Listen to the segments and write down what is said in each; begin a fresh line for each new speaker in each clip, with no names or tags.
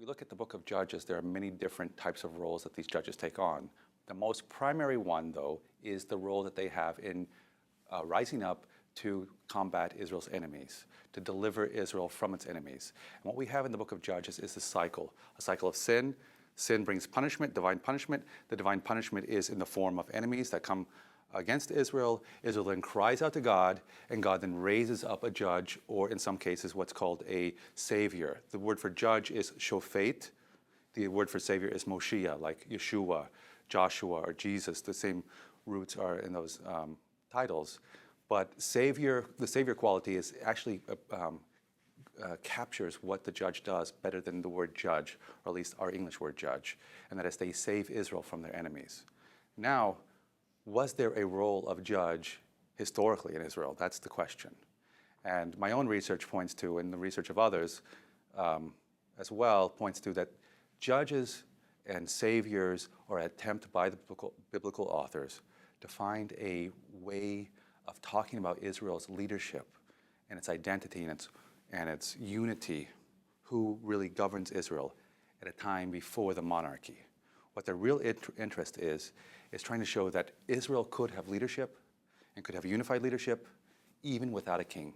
we look at the book of Judges, there are many different types of roles that these judges take on. The most primary one, though, is the role that they have in rising up to combat Israel's enemies, to deliver Israel from its enemies. And what we have in the book of Judges is a cycle of sin. Sin brings punishment, divine punishment. The divine punishment is in the form of enemies that come against Israel. Israel then cries out to God, and God then raises up a judge, or in some cases, what's called a savior. The word for judge is shofet. The word for savior is Moshiach, like Yeshua, Joshua, or Jesus. The same roots are in those titles. But savior, the savior quality is actually captures what the judge does better than the word judge, or at least our English word judge, and that is they save Israel from their enemies. Now, was there a role of judge historically in Israel? That's the question. And my own research points to, and the research of others as well, points to that judges and saviors are an attempt by the biblical authors to find a way of talking about Israel's leadership and its identity and its unity, who really governs Israel at a time before the monarchy. What their real interest is trying to show that Israel could have leadership and could have unified leadership even without a king.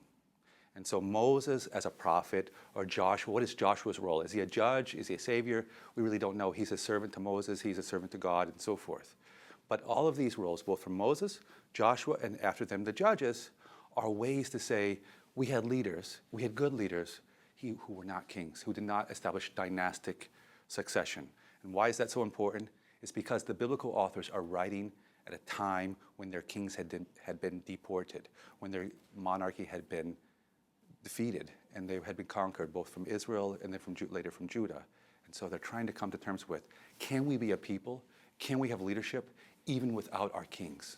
And so Moses as a prophet, or Joshua, what is Joshua's role? Is he a judge? Is he a savior? We really don't know. He's a servant to Moses, he's a servant to God, and so forth. But all of these roles, both from Moses, Joshua, and after them the judges, are ways to say we had leaders, we had good leaders who were not kings, who did not establish dynastic succession. And why is that so important? It's because the biblical authors are writing at a time when their kings had been deported, when their monarchy had been defeated, and they had been conquered both from Israel and then later from Judah. And so they're trying to come to terms with, can we be a people? Can we have leadership even without our kings?